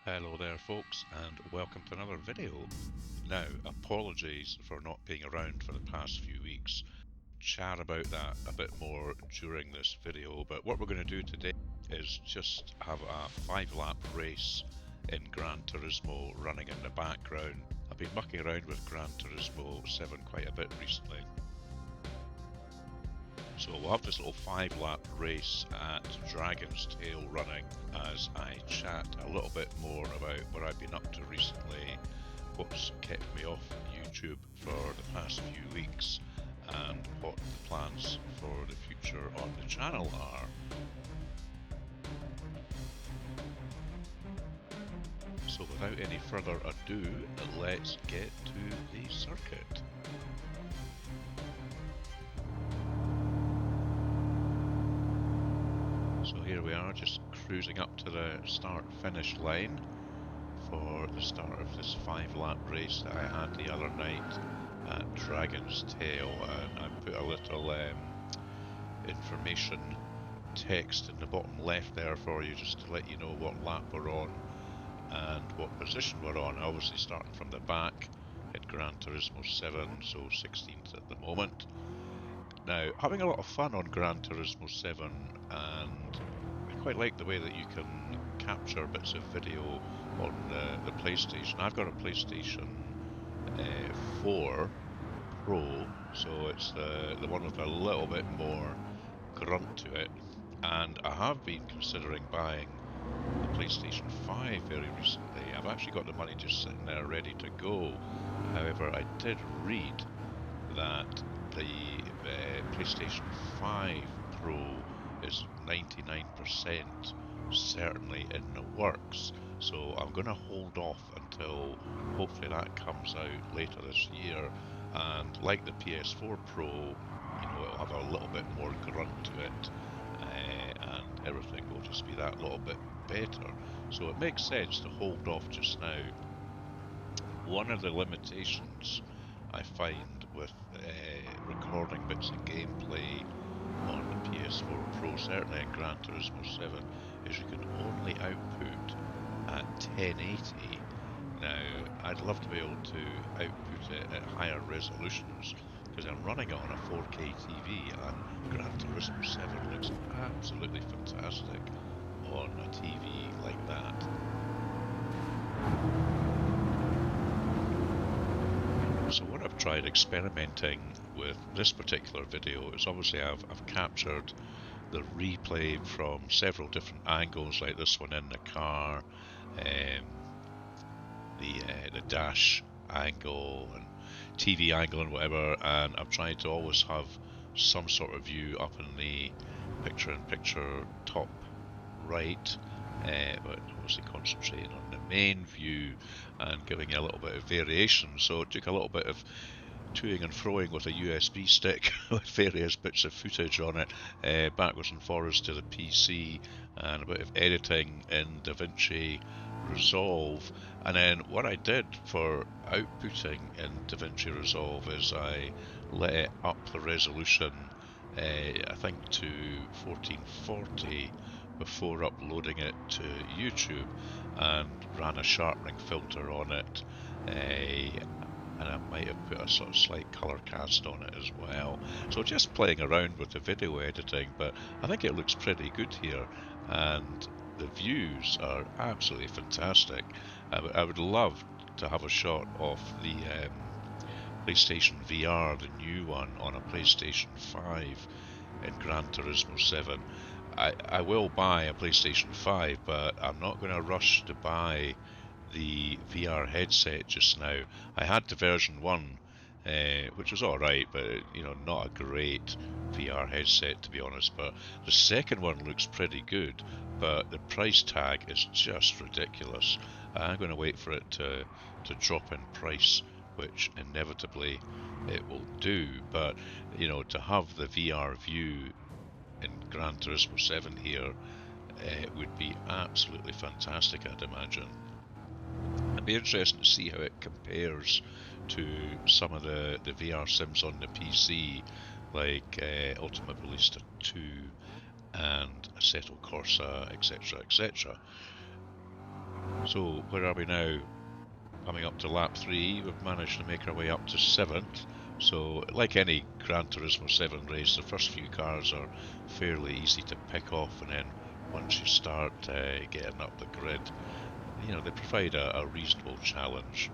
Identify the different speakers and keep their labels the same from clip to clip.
Speaker 1: Hello there folks, and welcome to another video. Now, apologies for not being around for the past few weeks. Chat about that a bit more during this video, but what we're going to do today is just have a 5-lap race in Gran Turismo running in the background. I've been mucking around with Gran Turismo 7 quite a bit recently. So we'll have this little 5-lap race at Dragon's Tail running as I chat a little bit more about what I've been up to recently, what's kept me off YouTube for the past few weeks, and what the plans for the future on the channel are. So without any further ado, let's get to the circuit. So here we are, just cruising up to the start-finish line for the start of this 5-lap race that I had the other night at Dragon's Tail, and I put a little information text in the bottom left there for you just to let you know what lap we're on and what position we're on. Obviously starting from the back at Gran Turismo 7, so 16th at the moment. Now, having a lot of fun on Gran Turismo 7, and I quite like the way that you can capture bits of video on the PlayStation. I've got a PlayStation 4 Pro, so it's the one with a little bit more grunt to it, and I have been considering buying the PlayStation 5 very recently. I've actually got the money just sitting there ready to go. However, I did read that the PlayStation 5 Pro is 99% certainly in the works, so I'm going to hold off until hopefully that comes out later this year, and like the PS4 Pro, you know, it'll have a little bit more grunt to it, and everything will just be that little bit better, so it makes sense to hold off just now. One of the limitations I find with recording bits of gameplay on the PS4 Pro, certainly in Gran Turismo 7, is you can only output at 1080. Now, I'd love to be able to output it at higher resolutions because I'm running it on a 4K TV, and Gran Turismo 7 looks absolutely fantastic on a TV like that. So what I've tried experimenting with this particular video is obviously I've captured the replay from several different angles, like this one in the car, the dash angle and TV angle and whatever, and I've tried to always have some sort of view up in the picture-in-picture top right, but obviously concentrating on the main view and giving a little bit of variation. So it took a little bit of toing and froing with a USB stick with various bits of footage on it, backwards and forwards to the PC, and a bit of editing in DaVinci Resolve. And then what I did for outputting in DaVinci Resolve is I let it up the resolution, I think to 1440 before uploading it to YouTube, and ran a sharpening filter on it, and I might have put a sort of slight color cast on it as well. So just playing around with the video editing, but I think it looks pretty good here, and the views are absolutely fantastic. I would love to have a shot of the PlayStation VR, the new one, on a PlayStation 5 in Gran Turismo 7. I will buy a PlayStation 5, but I'm not going to rush to buy the VR headset just now. I had the version 1, which was alright, but you know, not a great VR headset to be honest. But the second one looks pretty good, but the price tag is just ridiculous. I'm going to wait for it to drop in price, which inevitably it will do. But you know, to have the VR view in Gran Turismo 7 here, it would be absolutely fantastic, I'd imagine. It'd be interesting to see how it compares to some of the VR sims on the PC, like Automobilista 2 and Assetto Corsa, etc., etc. So where are we now? Coming up to lap 3, we've managed to make our way up to 7th. So like any Gran Turismo 7 race, the first few cars are fairly easy to pick off, and then once you start getting up the grid, you know, they provide a reasonable challenge.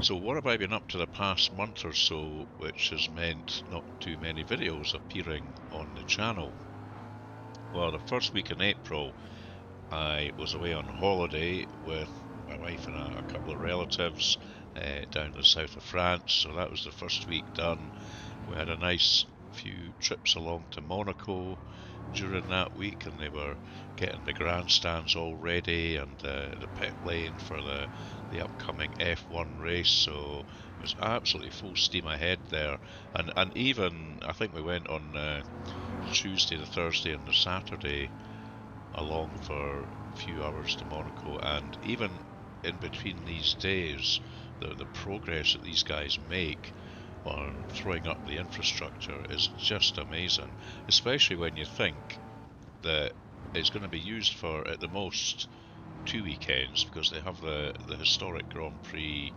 Speaker 1: So what have I been up to the past month or so, which has meant not too many videos appearing on the channel? Well, the first week in April, I was away on holiday with my wife and a couple of relatives down to the south of France, so that was the first week done. We had a nice few trips along to Monaco during that week, and they were getting the grandstands all ready and the pit lane for the upcoming F1 race, so it was absolutely full steam ahead there. And even, I think we went on Tuesday, the Thursday and the Saturday along for a few hours to Monaco, and even in between these days, the progress that these guys make on throwing up the infrastructure is just amazing, especially when you think that it's going to be used for, at the most, 2 weekends, because they have the historic Grand Prix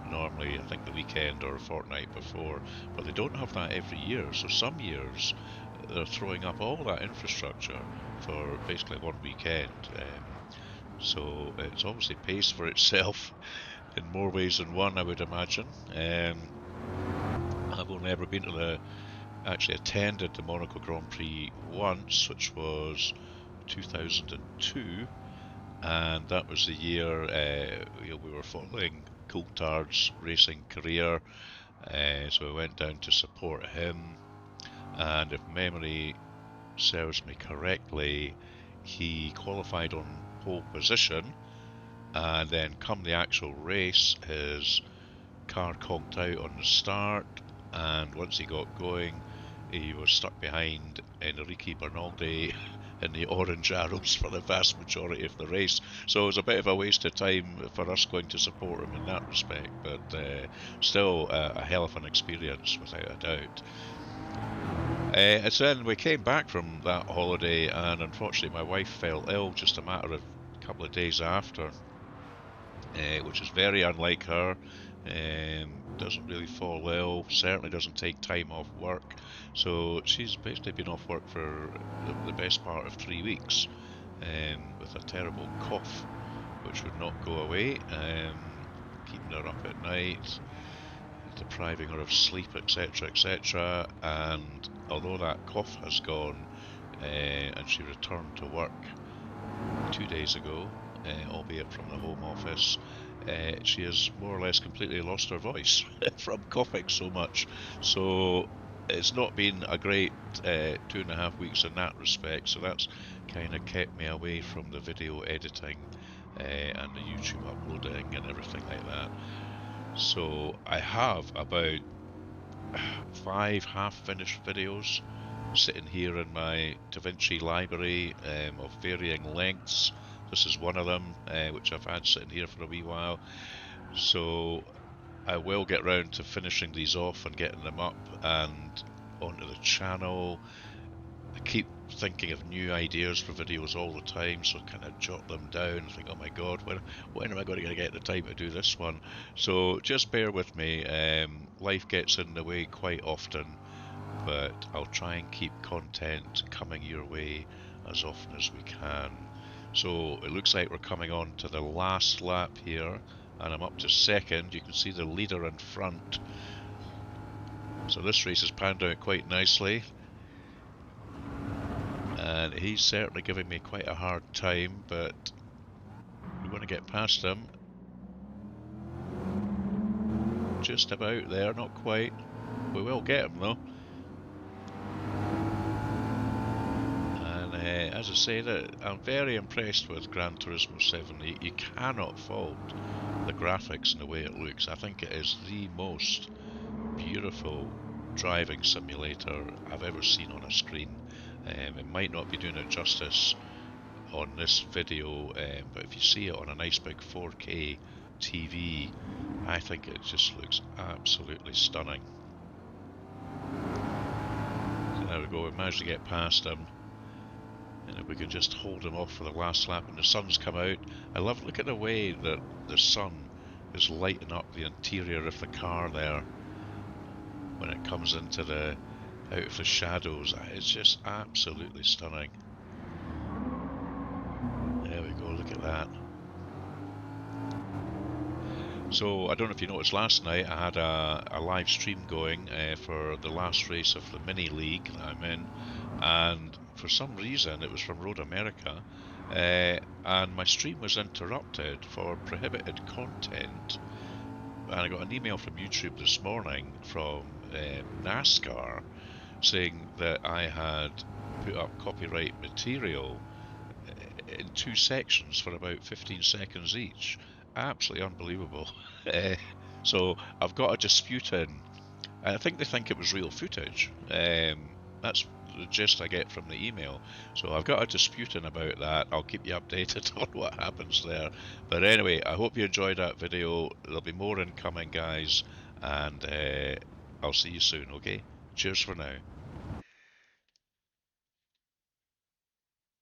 Speaker 1: normally, I think, the weekend or a fortnight before, but they don't have that every year, so some years they're throwing up all that infrastructure for basically one weekend. So it's obviously pays for itself in more ways than one, I would imagine. I've only ever been to actually attended the Monaco Grand Prix once, which was 2002, and that was the year we were following Coulthard's racing career, so we went down to support him, and if memory serves me correctly, he qualified on pole position, and then come the actual race, his car conked out on the start, and once he got going, he was stuck behind Enrique Bernaldi in the orange arrows for the vast majority of the race. So it was a bit of a waste of time for us going to support him in that respect, but still a hell of an experience without a doubt. And so then we came back from that holiday, and unfortunately my wife fell ill just a matter of a couple of days after, which is very unlike her. Doesn't really fall ill, certainly doesn't take time off work, so she's basically been off work for the best part of 3 weeks, with a terrible cough which would not go away, keeping her up at night, depriving her of sleep, etc., etc. And although that cough has gone, and she returned to work 2 days ago, albeit from the home office, she has more or less completely lost her voice from coughing so much. So it's not been a great 2.5 weeks in that respect, so that's kind of kept me away from the video editing and the YouTube uploading and everything like that. So I have about 5 half-finished videos sitting here in my DaVinci library of varying lengths. This is one of them, which I've had sitting here for a wee while. So I will get round to finishing these off and getting them up and onto the channel. I keep thinking of new ideas for videos all the time, so I kind of jot them down and think, oh my god, when am I going to get the time to do this one? So just bear with me. Life gets in the way quite often, but I'll try and keep content coming your way as often as we can. So it looks like we're coming on to the last lap here, and I'm up to second. You can see the leader in front. So this race has panned out quite nicely, and he's certainly giving me quite a hard time, but we want to get past him. Just about there, not quite. We will get him though. As I say, that I'm very impressed with Gran Turismo 7. You cannot fault the graphics and the way it looks. I think it is the most beautiful driving simulator I've ever seen on a screen. It might not be doing it justice on this video, but if you see it on a nice big 4K TV, I think it just looks absolutely stunning. So there we go, we managed to get past him. And if we could just hold him off for the last lap, and the sun's come out. I love, look at the way that the sun is lighting up the interior of the car there when it comes into the, out of the shadows. It's just absolutely stunning. There we go, look at that. So, I don't know if you noticed, last night I had a live stream going for the last race of the mini league that I'm in, and for some reason it was from Road America, and my stream was interrupted for prohibited content, and I got an email from YouTube this morning from NASCAR saying that I had put up copyright material in two sections for about 15 seconds each. Absolutely unbelievable. So I've got a dispute in. I think they think it was real footage. That's the gist I get from the email. So I've got a dispute in about that. I'll keep you updated on what happens there. But anyway, I hope you enjoyed that video. There'll be more incoming, guys, and I'll see you soon, okay? Cheers for now.